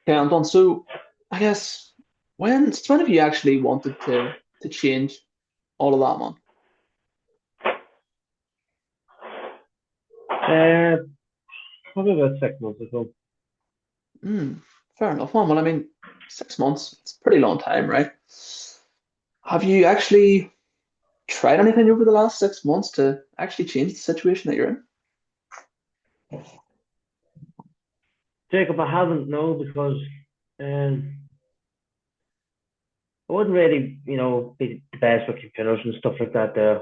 Okay, Anton. So I guess when have you actually wanted to change all of that, man? Uh, Probably about 6 months ago. Hmm, fair enough, man. Well, I mean, 6 months, it's a pretty long time, right? Have you actually tried anything over the last 6 months to actually change the situation that you're in? Jacob, I haven't no because um, I wouldn't really, be the best with computers and stuff like that there,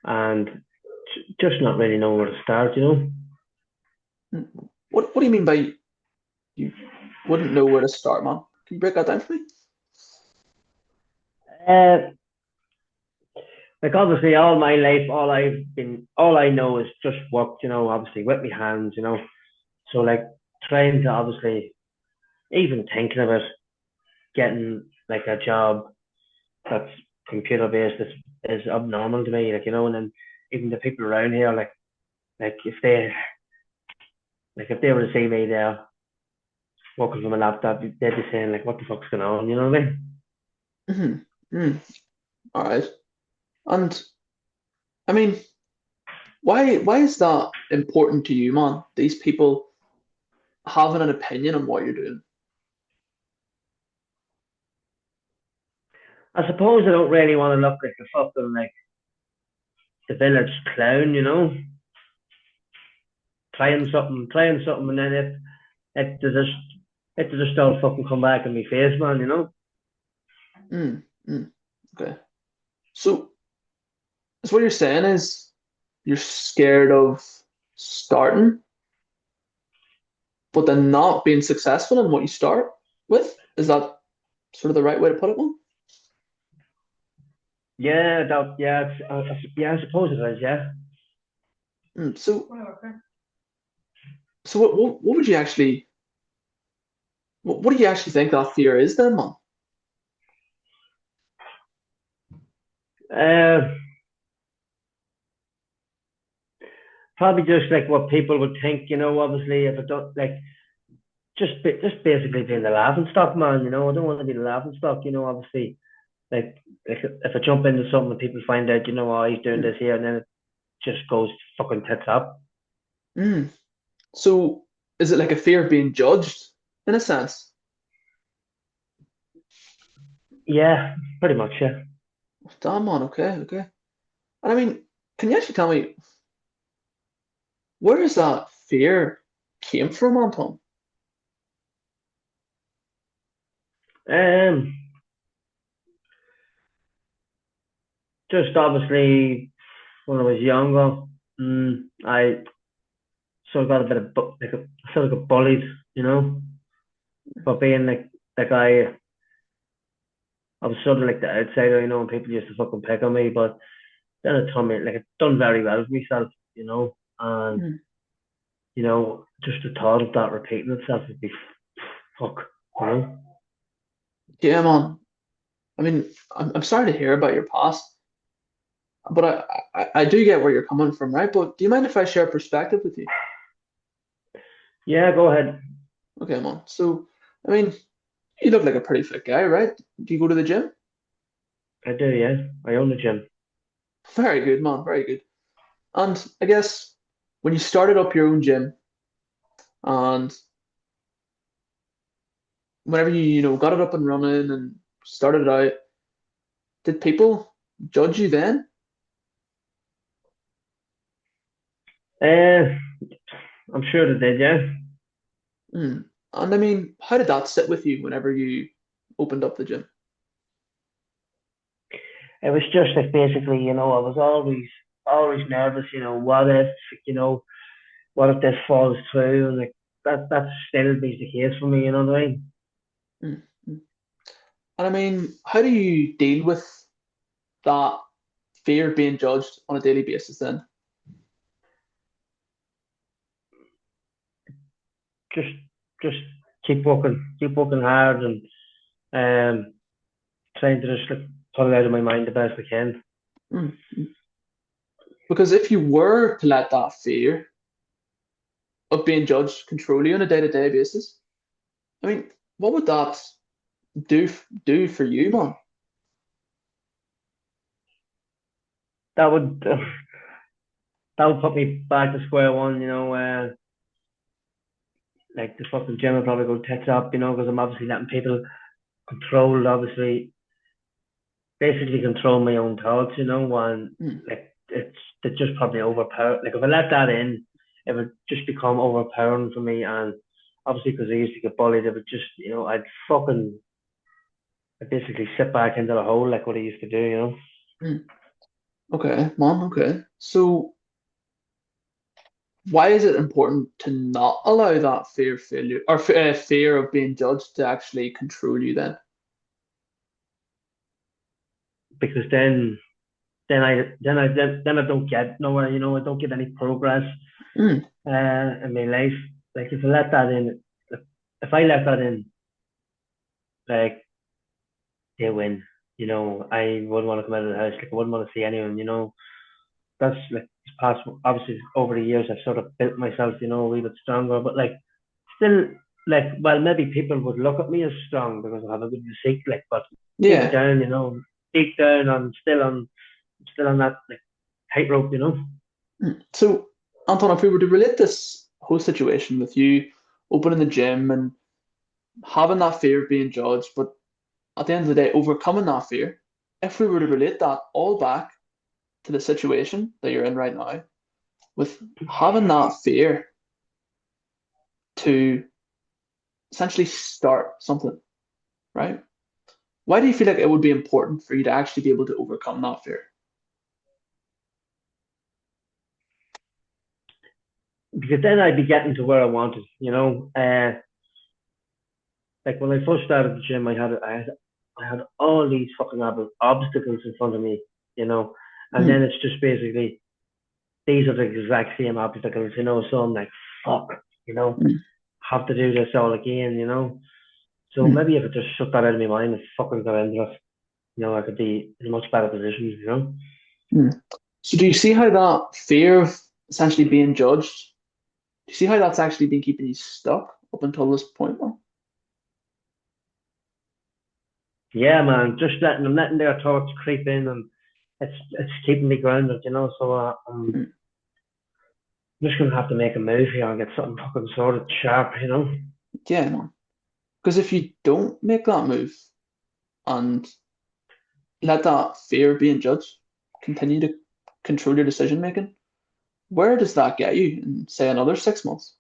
and just not really know where to start. Hmm. What do you mean by you wouldn't know where to start, man? Can you break that down for me? Uh, like obviously all my life, all I know is just work, obviously with my hands. So like trying to obviously even thinking about getting like a job that's computer based is abnormal to me, and then even the people around here, like if they were to see me there working from a laptop, they'd be saying like, "What the fuck's going on?" You know what I mean? Hmm. Hmm. All right. And I mean, why is that important to you, man? These people having an opinion on what you're doing. I suppose I don't really want to look like the fucking like the village clown. Trying something, and then it just it just don't fucking come back in my face, man. Mm, mm, okay. So what you're saying is you're scared of starting, but then not being successful in what you start with? Is that sort of the right way to put it, man? Yeah, I suppose it is. Yeah. So what would you actually what do you actually think that fear is then, man? Uh, Probably just like what people would think. Obviously, if I don't like just basically being the laughing stock, man. I don't want to be the laughing stock. Obviously, like if I jump into something and people find out, oh, he's doing Mm, this here, and then it just goes fucking tits up. mm. So is it like a fear of being judged in a sense? Yeah, pretty much. Yeah. Damn, man. Okay, okay. And I mean, can you actually tell me where does that fear came from, Anton? Um, just obviously when I was younger, I sort of got a bit of I sort of got bullied, you know, for being like I was sort of like the outsider, and people used to fucking pick on me, but then it told me like I'd done very well with myself, and Mm. just the thought of that repeating itself would be fuck, you know. Yeah, man. I mean, I'm sorry to hear about your past, but I do get where you're coming from, right? But do you mind if I share a perspective with you? Yeah, go ahead. Okay, man. So, I mean, you look like a pretty fit guy, right? Do you go to the gym? I do, yeah. I own the gym. Very good, man. Very good. And I guess when you started up your own gym and whenever you got it up and running and started it out, did people judge you then? Uh, I'm sure they did, yeah. Mm. And I mean, how did that sit with you whenever you opened up the gym? It was just like basically, I was always nervous, you know, what if this falls through, and like that still be the case for me, you know what I mean? Mm. Mm. And I mean, how do you deal with that fear of being judged on a daily basis then? Just just keep working hard, and um trying to just like put it out of my mind the best I can. Mm. Mm. Because if you were to let that fear of being judged control you on a day-to-day basis, I mean, what would that do for you, man? That would that would put me back to square one, like the fucking gym will probably go tits up, because I'm obviously letting people control, obviously, basically control my own thoughts, and Mm, like it's just probably overpower. Like if I let that in, it would just become overpowering for me, and obviously because I used to get bullied, it would just, I'd basically sit back into the hole like what I used to do. mm. Okay, man. Okay. So why is it important to not allow that fear of failure or fear of being judged to actually control you then? Because then I don't get nowhere, I don't get any progress Mm, in my life. Like if I let that in, if I let that in, like they win. I wouldn't want to come out of the house. Like I wouldn't want to see anyone. That's like past. Obviously, over the years, I've sort of built myself. A wee bit stronger. But like still, like well, maybe people would look at me as strong because I have a good physique. Like, but deep yeah. down, deep down, I'm still on that like tightrope. Mm. So, Anton, if we were to relate this whole situation with you opening the gym and having that fear of being judged, but at the end of the day, overcoming that fear, if we were to relate that all back to the situation that you're in right now, with having that fear to essentially start something, right? Why do you feel like it would be important for you to actually be able to overcome that fear? Because then I'd be getting to where I wanted. Like when I first started the gym, I had all these fucking obstacles in front of me, and then Mm, it's just basically these are the exact same obstacles, so I'm like, fuck, you know, mm, have to do this all again. So mm, maybe if I just shut that out of my mind and fucking got into it, I could be in a much better position. mm. So, do you see how that fear of essentially being judged, do you see how that's actually been keeping you stuck up until this point, man? Yeah, man, just letting their thoughts creep in, and it's keeping me grounded. So I'm Mm. just gonna have to make a move here and get something fucking sorted sharp. Yeah, man. Because if you don't make that move and let that fear of being judged continue to control your decision making, where does that get you in, say, another 6 months?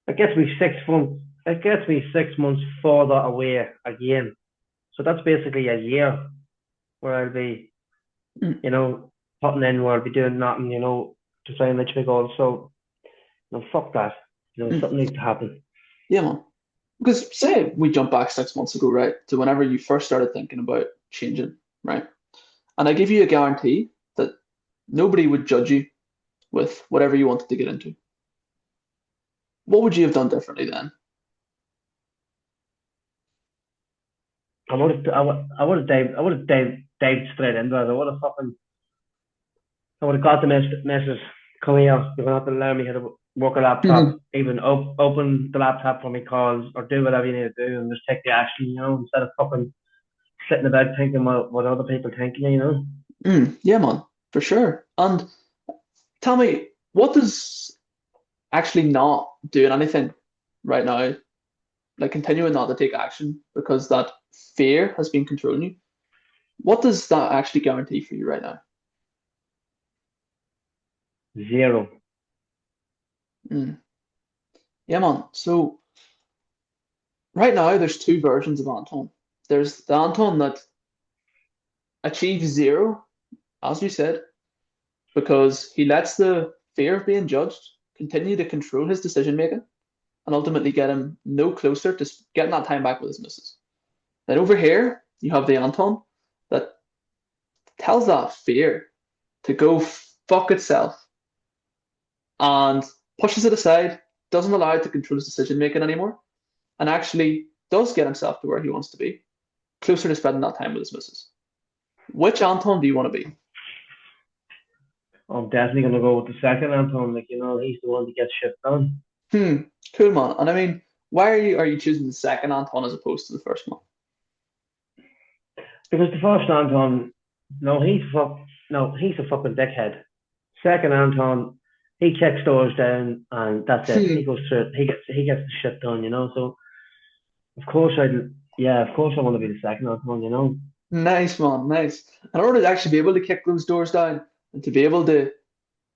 It gets me 6 months. It gets me 6 months further away again. So that's basically a year where I'll be, Mm, putting in where I'll be doing nothing, to try and reach my goals. So, fuck that. mm. Something needs to happen. Yeah, man. Because say we jump back 6 months ago, right, to whenever you first started thinking about changing, right? And I give you a guarantee that nobody would judge you with whatever you wanted to get into. What would you have done differently then? I would have dived straight into it. I would have got the message. Come here. You're gonna have to learn me how to work a laptop. Even open the laptop for me calls or do whatever you need to do and just take the action. Instead of fucking sitting about thinking what other people think. Yeah, man, for sure. And tell me, what does actually not doing anything right now, like continuing not to take action because that fear has been controlling you, what does that actually guarantee for you right now? Zero. Mm. Yeah, man. So right now, there's two versions of Anton. There's the Anton that achieves zero, as you said, because he lets the fear of being judged continue to control his decision making and ultimately get him no closer to getting that time back with his missus. Then over here, you have the Anton that tells that fear to go fuck itself and pushes it aside, doesn't allow it to control his decision making anymore, and actually does get himself to where he wants to be, closer to spending that time with his missus. Which Anton do you want to be? I'm definitely gonna go with the second Anton. Like he's the one that gets shit done. Hmm. Cool, man. And I mean, why are you choosing the second Anton as opposed to the first one? Because the first Anton, no, he's a fucking dickhead. Second Anton, he kicks doors down and that's it. He goes through it. He gets the shit done, you know. So of course of course I want to be the second Anton, you know. Nice, man. Nice. In order to actually be able to kick those doors down and to be able to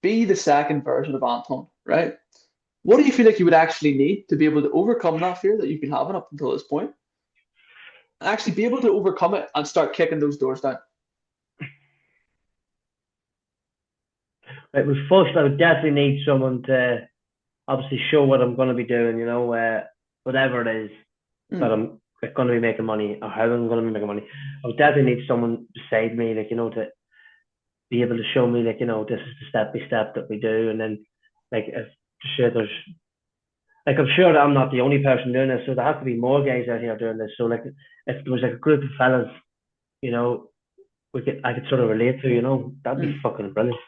be the second version of Anton, right? What do you feel like you would actually need to be able to overcome that fear that you've been having up until this point, and actually be able to overcome it and start kicking those doors down? It was first I would definitely need someone to obviously show what I'm going to be doing, you know, whatever it is that Mm, I'm going to be making money or how I'm going to be making money. I would definitely need someone beside me, like, you know, to be able to show me, like, you know, this is the step by step that we do. And then, like, if sure there's, like, I'm sure that I'm not the only person doing this. So there has to be more guys out here doing this. So, like, if there was like a group of fellas, you know, I could sort of relate to, you know, that'd be mm. fucking brilliant.